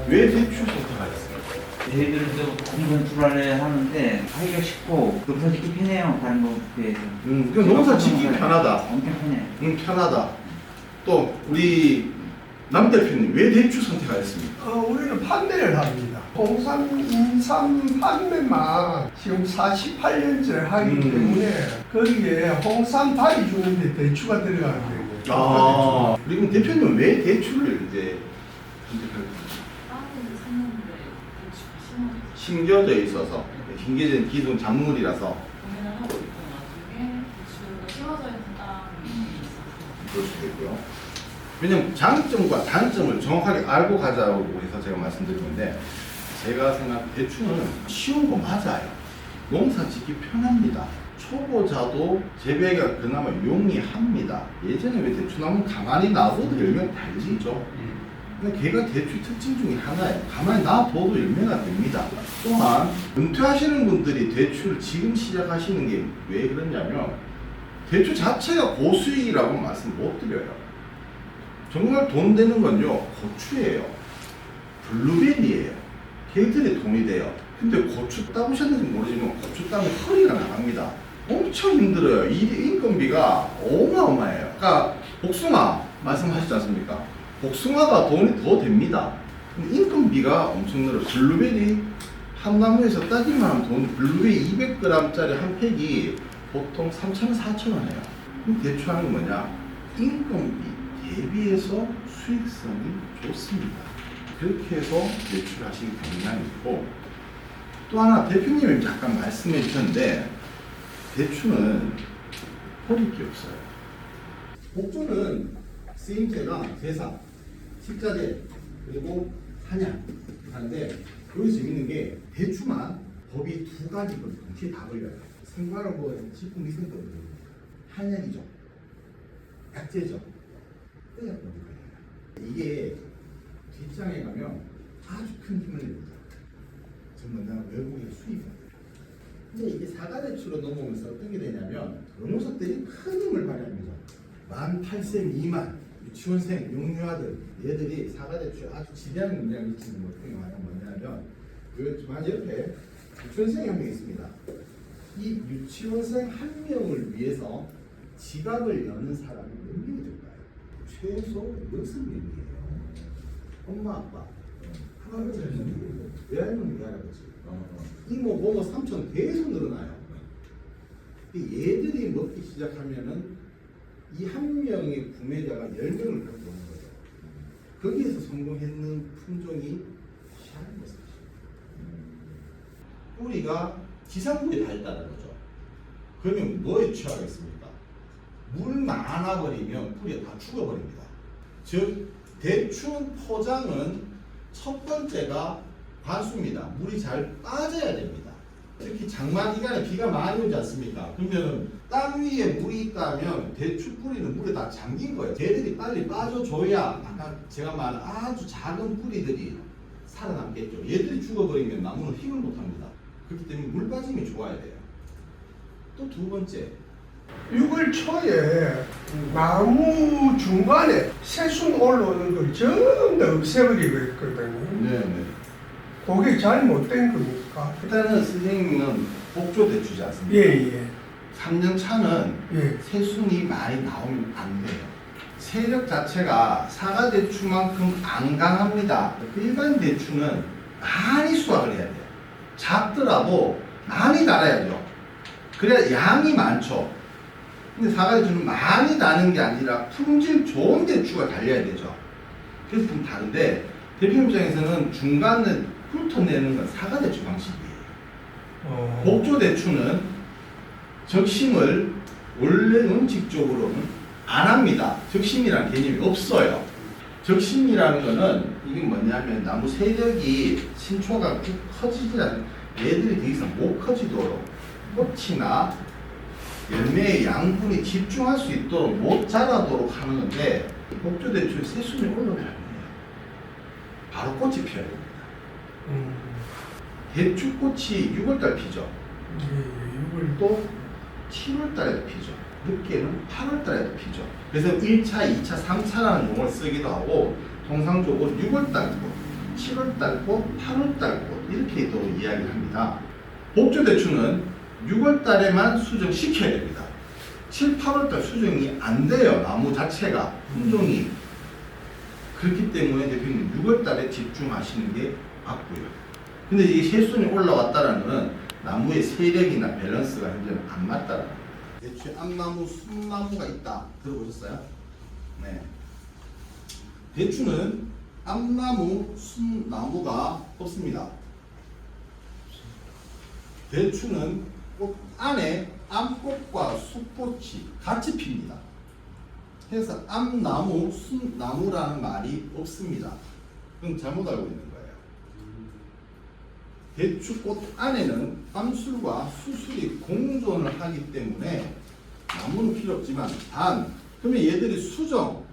왜 대추 선택하셨어요? 저희들은 좀 공건출하를 하는데 하기가 쉽고 농사 짓기 편해요. 다른 거에 비해서. 그 농사 짓기 편하다. 엄청 편해요. 편하다. 또 우리 남 대표님 왜 대추 선택하셨습니까? 우리는 판매를 합니다. 홍삼, 인삼 판매만 지금 48년째 하기 때문에 거기에 홍삼 다리 주는데 대추가 들어가는 거예요. 그리고 대표님 왜 대추를 이제 선택하셨습니까? 심겨져 있어서 심겨져 있는 기존 작물이라서 그럴 수도 있고요. 왜냐면 장점과 단점을 정확하게 알고 가자고 해서 제가 말씀드린 건데 제가 생각한 대추는 쉬운 거 맞아요. 농사 짓기 편합니다. 초보자도 재배가 그나마 용이합니다. 예전에 왜 대추나무 가만히 놔둬도 열매가 달리죠. 근데 걔가 대추 특징 중에 하나예요. 가만히 놔둬도 열매가 됩니다. 또한 은퇴하시는 분들이 대추를 지금 시작하시는 게 왜 그러냐면 대추 자체가 고수익이라고 말씀 못 드려요. 정말 돈 되는 건요 고추예요. 블루베리예요. 걔들이 돈이 돼요. 근데 고추 따보셨는지 모르지만 고추 따면 허리가 나갑니다. 엄청 힘들어요. 이 인건비가 어마어마해요. 그러니까 복숭아 말씀하셨지 않습니까? 복숭아가 돈이 더 됩니다. 근데 인건비가 엄청 늘어요. 블루베리 한 나무에서 따기만 하면 돈, 블루베리 200g짜리 한 팩이 보통 3,000원, 4,000원이에요. 그럼 대추하는 게 뭐냐? 인건비 대비해서 수익성이 좋습니다. 그렇게 해서 매출하시기 굉장히 있고, 또 하나 대표님이 잠깐 말씀해 주셨는데 대추는 버릴 게 없어요. 복주는 쓰임새가 제사, 식자재, 그리고 한약 하는데 여기 재밌는 게 대추만 법이 두 가지를 동시에 다 걸려요. 생활하고 식품위생법입니다. 한약이죠. 약재죠. 이게 뒷장에 가면 아주 큰 힘을 냅니다. 정말 내가 외국에 수입을. 근데 이게 사과대추로 넘어오면서 어떤 게 되냐면 녀석들이 큰 힘을 발휘합니다. 만 8세 미만 유치원생, 용유아들 얘들이 사과대추에 아주 지대한 영향을 미치는 것들이 뭐냐면 그 주말 옆에 유치원생이 한 명 있습니다. 이 유치원생 한 명을 위해서 지갑을 여는 사람이 몇 명이 될까요? 최소 6명이에요. 엄마, 아빠, 할아버지, 외할머니, 외할아버지, 이모, 고모, 삼촌 계속 늘어나요. 얘들이 먹기 시작하면은 이 한 명의 구매자가 10명을 갖고 오는 거죠. 거기에서 성공했는 품종이 샤인머스켓. 뿌리가 지상부에 닳다는 거죠. 그러면 뭐에 취하겠습니까? 물 많아버리면 뿌리가 다 죽어버립니다. 즉 대충 포장은 첫 번째가 관수입니다. 물이 잘 빠져야 됩니다. 특히 장마 기간에 비가 많이 오지 않습니까? 그러면 땅 위에 물이 있다면 대추 뿌리는 물에 다 잠긴 거예요. 걔들이 빨리 빠져줘야 아까 제가 말한 아주 작은 뿌리들이 살아남겠죠. 얘들이 죽어버리면 나무는 힘을 못합니다. 그렇기 때문에 물 빠짐이 좋아야 돼요. 또 두 번째, 6월 초에 나무 중간에 새순 올라오는 걸 전부 다 없애버리고 있거든요. 네네. 그게 잘못된 겁니까? 일단은 선생님은 복조 대추지 않습니까? 예예. 3년 차는 예. 새순이 많이 나오면 안 돼요. 세력 자체가 사과 대추만큼 안 강합니다. 일반 대추는 많이 수확을 해야 돼요. 작더라도 많이 달아야죠. 그래야 양이 많죠. 근데 사과 대추는 많이 다는 게 아니라 품질 좋은 대추가 달려야 되죠. 그래서 좀 다른데 대표 입장에서는 중간에 훑어내는 건 사과 대추 방식이에요. 복조 대추는 적심을 원래 원칙적으로는 안 합니다. 적심이라는 개념이 없어요. 적심이라는 거는 이게 뭐냐면 나무 세력이 신초가 커지지 않는 얘들이 더 이상 못 커지도록 꽃이나 열매의 양분이 집중할 수 있도록 못 자라도록 하는 건데 복조 대추의 새순이 올라가면 안 돼요. 바로 꽃이 피어야 됩니다. 대추꽃이 6월달 피죠. 예, 6월 또 7월달에도 피죠. 늦게는 8월달에도 피죠. 그래서 1차, 2차, 3차라는 용어를 쓰기도 하고 통상적으로 6월달 7월달 꽃, 8월달 꽃 이렇게 또 이야기를 합니다. 복조대추는 6월달에만 수정시켜야 됩니다. 7, 8월달 수정이 안 돼요. 나무 자체가 품종이. 그렇기 때문에 대표님 6월달에 집중하시는 게 맞고요. 근데 이게 새순이 올라왔다라는 건 나무의 세력이나 밸런스가 현재는 안 맞다라는 거예요. 대추에 암나무, 순나무가 있다. 들어보셨어요? 네. 대추는 암나무, 순나무가 없습니다. 대추는 꽃 안에 암꽃과 숫꽃이 같이 핍니다. 그래서 암나무, 순나무라는 말이 없습니다. 그럼 잘못 알고 있는 거예요. 대추꽃 안에는 암술과 수술이 공존을 하기 때문에 나무는 필요 없지만 그러면 얘들이 수정,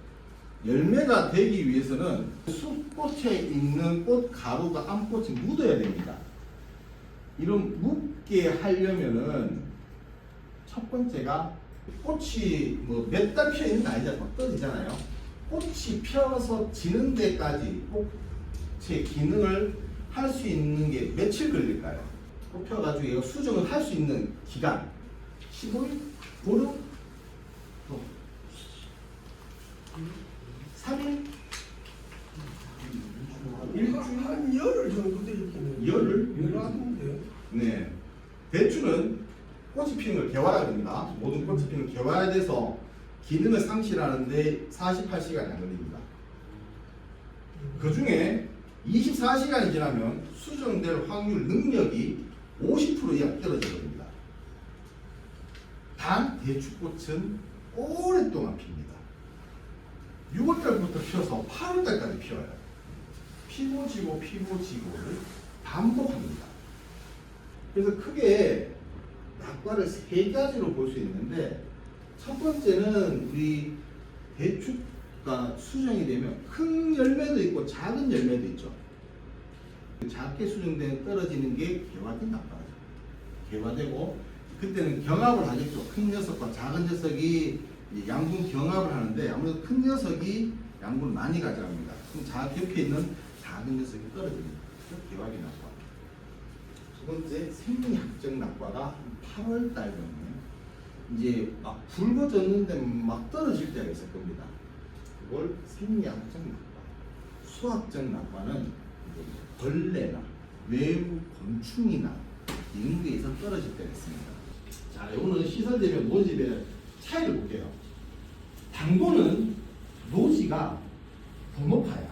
열매가 되기 위해서는 숫꽃에 있는 꽃 가루가 암꽃이 묻어야 됩니다. 이런 묻게 하려면은 첫 번째가 꽃이 뭐 몇 달 피어 있는 게 아니잖아요. 막 떨어지잖아요. 꽃이 피어서 지는 데까지 꽃의 기능을 할 수 있는 게 며칠 걸릴까요? 꽃 피어가지고 얘가 수정을 할 수 있는 기간 15일? 보름? 3일? 한 열흘 정도 되겠네요. 열흘? 하는데. 네. 대추는 꽃이 피는 걸 개화라 합니다. 모든 꽃이 피는 개화돼서 기능을 상실하는데 48시간이 안 걸립니다. 그 중에 24시간이 지나면 수정될 확률 능력이 50% 이하 떨어져 버립니다. 단 대추꽃은 오랫동안 핍니다. 6월달부터 피어서 8월달까지 피어요. 피고 지고 피고 지고를 반복합니다. 그래서 크게 낙과를 세 가지로 볼 수 있는데, 첫 번째는 우리 대추가 수정이 되면 큰 열매도 있고 작은 열매도 있죠. 작게 수정된 떨어지는 게 개화된 낙과죠. 개화되고 그때는 경합을 하겠죠. 큰 녀석과 작은 녀석이 양분 경합을 하는데 아무래도 큰 녀석이 양분을 많이 가져갑니다. 그럼 옆에 있는 작은 녀석이 떨어집니다. 개화된 낙과. 두 번째 생리학적 낙과가 8월 달 정도에 이제 막 붉어졌는데 막 떨어질 때가 있을 겁니다. 그걸 생리학적 낙과. 수학적 낙과는 이제 벌레나 외부 곤충이나 이런 거에서 떨어질 때가 있습니다. 자, 이거는 시설되면 노집의 차이를 볼게요. 당도는 노지가 더 높아요.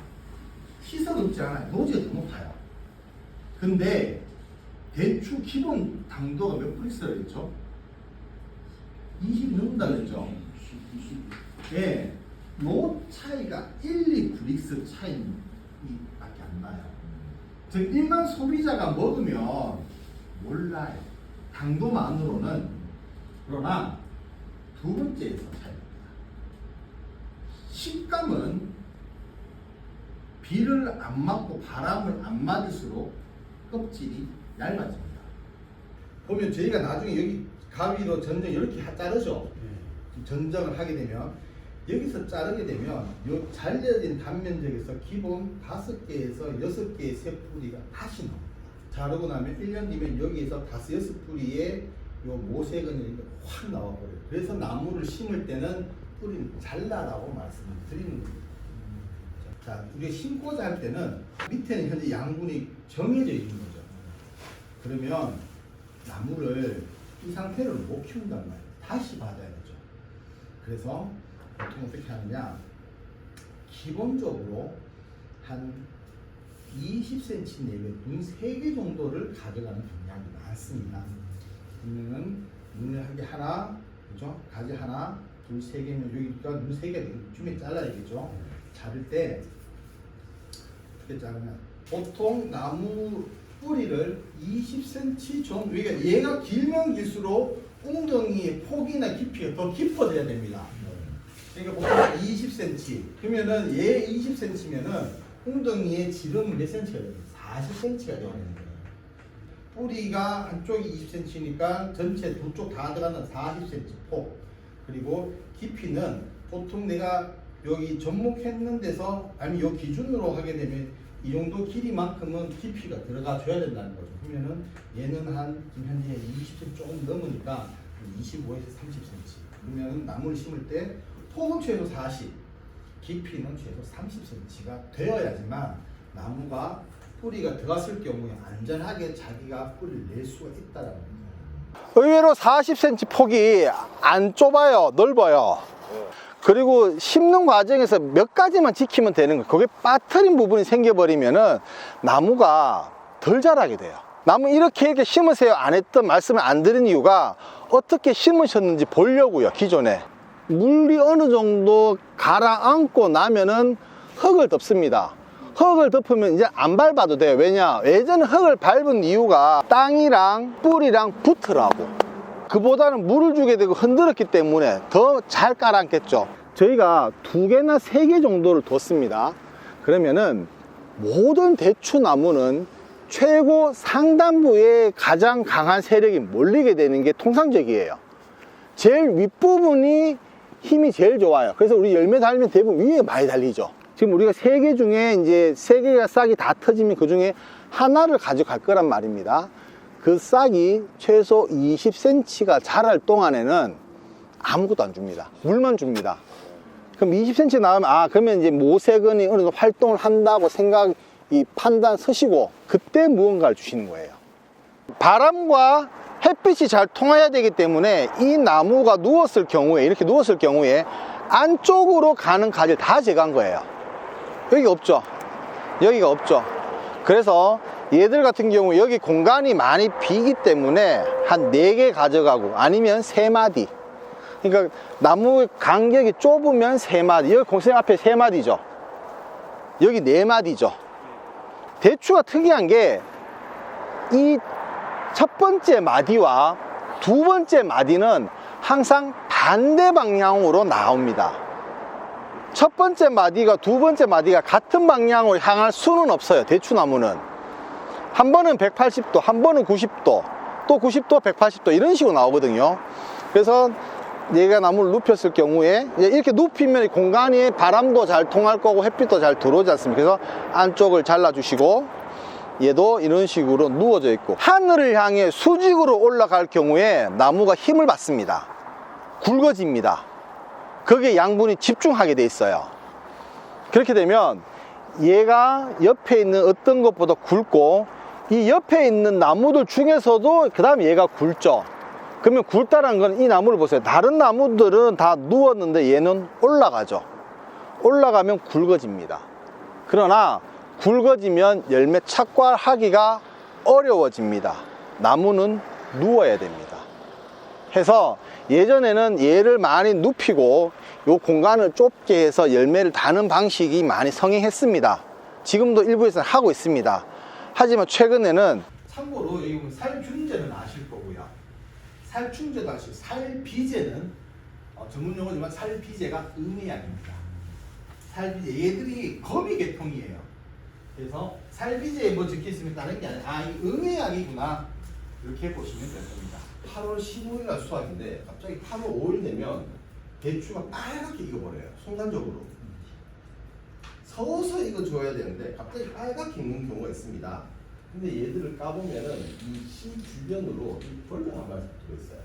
시설 높지 않아요. 노지가 더 높아요. 근데 대추 기본 당도가 몇 프릭스라 했죠? 20 넘는다 그랬죠? 예. 요 차이가 1, 2브릭스 차이밖에 안 나요. 즉 일반 소비자가 먹으면 몰라요. 당도만으로는. 그러나 두 번째에서 차이입니다. 식감은 비를 안 맞고 바람을 안 맞을수록 껍질이 얇아집니다. 보면 저희가 나중에 여기 가위로 전정 이렇게 자르죠. 전정을 하게 되면 여기서 자르게 되면 요 잘려진 단면적에서 기본 5개에서 6개의 새뿌리가 다시 나옵니다. 자르고 나면 1년 뒤면 여기에서 5, 6뿌리의 요 모색은 이렇게 확 나와버려요. 그래서 나무를 심을 때는 뿌리는 잘라라고 말씀을 드리는 겁니다. 자, 우리가 심고자 할 때는 밑에는 현재 양분이 정해져 있는 거죠. 그러면 나무를 이 상태로 못 키운단 말이에요. 다시 받아야 되죠. 그래서 보통 어떻게 하느냐, 기본적으로 한 20cm 내외 눈 3개 정도를 가져가는 경향이 많습니다. 그러면은 눈을 한 개 하나, 그죠? 가지 하나, 둘, 3개면 여기가 눈 3개 쯤에 잘라야겠죠. 자를 때 어떻게 자르면 보통 나무 뿌리를 20cm 정도, 그러니까 얘가 길면 길수록 웅덩이의 폭이나 깊이가 더 깊어져야 됩니다. 그러니까 보통 20cm. 그러면은 얘 20cm면은 웅덩이의 지름은 몇 cm가 돼요? 40cm가 돼야 되는 거예요. 뿌리가 한쪽이 20cm니까 전체 두 쪽 다 들어가는 40cm 폭. 그리고 깊이는 보통 내가 여기 접목했는 데서 아니면 요 기준으로 하게 되면 이 정도 길이만큼은 깊이가 들어가 줘야 된다는 거죠. 그러면은 얘는 한 지금 현재 20cm 조금 넘으니까 25에서 30cm. 그러면은 나무를 심을 때 폭은 최소 40, 깊이는 최소 30cm가 되어야지만 나무가 뿌리가 들어갔을 경우에 안전하게 자기가 뿌리를 낼 수가 있다라는 거예요. 의외로 40cm 폭이 안 좁아요. 넓어요. 그리고 심는 과정에서 몇 가지만 지키면 되는 거예요. 그게 빠트린 부분이 생겨버리면은 나무가 덜 자라게 돼요. 나무 이렇게 심으세요 안 했던 말씀을 안 드린 이유가 어떻게 심으셨는지 보려고요. 기존에 물이 어느 정도 가라앉고 나면은 흙을 덮습니다. 흙을 덮으면 이제 안 밟아도 돼요. 왜냐? 예전에 흙을 밟은 이유가 땅이랑 뿌리랑 붙으라고. 그보다는 물을 주게 되고 흔들었기 때문에 더 잘 깔았겠죠. 저희가 2개나 3개 정도를 뒀습니다. 그러면은 모든 대추나무는 최고 상단부에 가장 강한 세력이 몰리게 되는 게 통상적이에요. 제일 윗부분이 힘이 제일 좋아요. 그래서 우리 열매 달면 대부분 위에 많이 달리죠. 지금 우리가 3개 중에 이제 3개가 싹이 다 터지면 그 중에 하나를 가져갈 거란 말입니다. 그 싹이 최소 20cm가 자랄 동안에는 아무것도 안 줍니다. 물만 줍니다. 그럼 20cm 나오면 그러면 이제 모세근이 어느 정도 활동을 한다고 판단 서시고 그때 무언가를 주시는 거예요. 바람과 햇빛이 잘 통해야 되기 때문에 이 나무가 누웠을 경우에 이렇게 누웠을 경우에 안쪽으로 가는 가지를 다 제거한 거예요. 여기 없죠. 여기가 없죠. 그래서 얘들 같은 경우 여기 공간이 많이 비기 때문에 한 4개 가져가고 아니면 3마디. 그러니까 나무 간격이 좁으면 3마디. 여기 공생 앞에 3마디죠. 여기 4마디죠. 대추가 특이한 게 이 첫 번째 마디와 두 번째 마디는 항상 반대 방향으로 나옵니다. 첫 번째 마디가 두 번째 마디가 같은 방향으로 향할 수는 없어요. 대추나무는 한 번은 180도, 한 번은 90도, 또 90도, 180도 이런 식으로 나오거든요. 그래서 얘가 나무를 눕혔을 경우에 이렇게 눕히면 공간이 바람도 잘 통할 거고 햇빛도 잘 들어오지 않습니까? 그래서 안쪽을 잘라주시고 얘도 이런 식으로 누워져 있고 하늘을 향해 수직으로 올라갈 경우에 나무가 힘을 받습니다. 굵어집니다. 거기에 양분이 집중하게 돼 있어요. 그렇게 되면 얘가 옆에 있는 어떤 것보다 굵고 이 옆에 있는 나무들 중에서도 그 다음에 얘가 굵죠. 그러면 굵다는 건 이 나무를 보세요. 다른 나무들은 다 누웠는데 얘는 올라가죠. 올라가면 굵어집니다. 그러나 굵어지면 열매 착과하기가 어려워집니다. 나무는 누워야 됩니다. 해서 예전에는 얘를 많이 눕히고 요 공간을 좁게 해서 열매를 다는 방식이 많이 성행했습니다. 지금도 일부에서는 하고 있습니다. 하지만 최근에는 참고로 여기 보면 살균제는 아실 거고요. 살충제도 아시고 살비제는 전문 용어지만 살비제가 음의약입니다. 살비제 얘들이 거미 계통이에요. 그래서 살비제에 뭐 적혀 있으면 다른 게 아니라 이 음의약이구나 이렇게 보시면 될 겁니다. 8월 15일날 수확인데 갑자기 8월 5일 되면 대추가 빨갛게 익어버려요. 순간적으로 서서 익어줘야 되는데 갑자기 빨갛게 익는 경우가 있습니다. 근데 얘들을 까보면은 이 씨 주변으로 이 벌레 한 마리 들어있어요.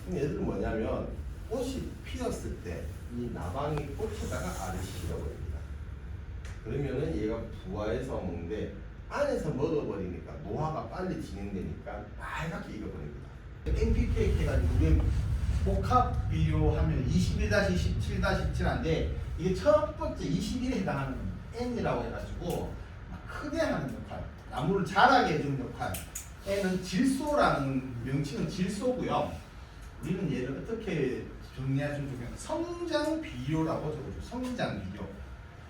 그럼 얘들은 뭐냐면 꽃이 피었을 때 이 나방이 꽃에다가 알을 실어버립니다. 그러면은 얘가 부화해서 먹는데 안에서 먹어버리니까 노화가 빨리 진행되니까 빨갛게 익어버립니다. NPK 해가지고 우리 복합 비료하면 21-17-17인데 이게 첫 번째 21에 해당하는 N이라고 해가지고 크게 하는 역할, 나무를 자라게 해주는 역할. N은 질소라는 명칭은 질소고요. 우리는 얘를 어떻게 정리하시면 좋겠냐? 성장 비료라고 적어줘. 성장 비료.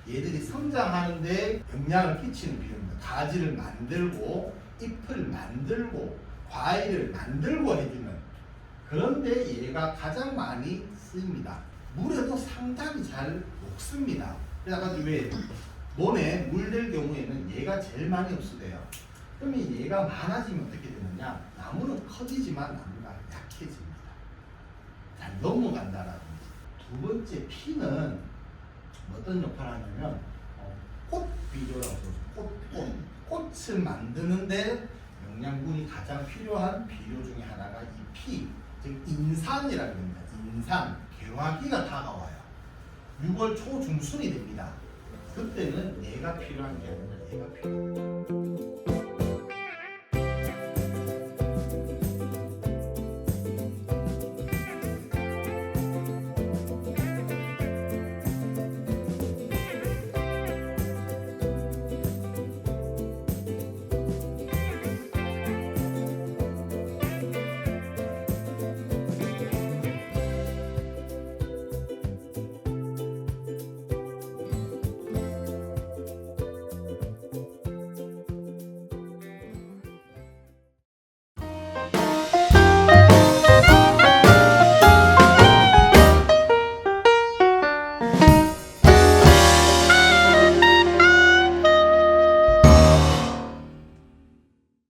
얘들이 성장하는데 영향을 끼치는 비료입니다. 가지를 만들고 잎을 만들고 과일을 만들고 해주는. 그런데 얘가 가장 많이 쓰입니다. 물에도 상당히 잘 녹습니다. 그래가지고 왜 논에 물될 경우에는 얘가 제일 많이 흡수돼요. 그러면 얘가 많아지면 어떻게 되느냐? 나무는 커지지만 나무가 약해집니다. 잘 넘어간다라는 거죠. 두 번째 피는 어떤 역할을 하냐면 꽃 비료라고 해서 꽃을 만드는데 영양분이 가장 필요한 비료 중에 하나가 이 피, 즉 인산이라고 합니다. 인산, 개화기가 다가와요. 6월 초 중순이 됩니다. 그때는 얘가 필요한 게 아니라 얘가 필요해요.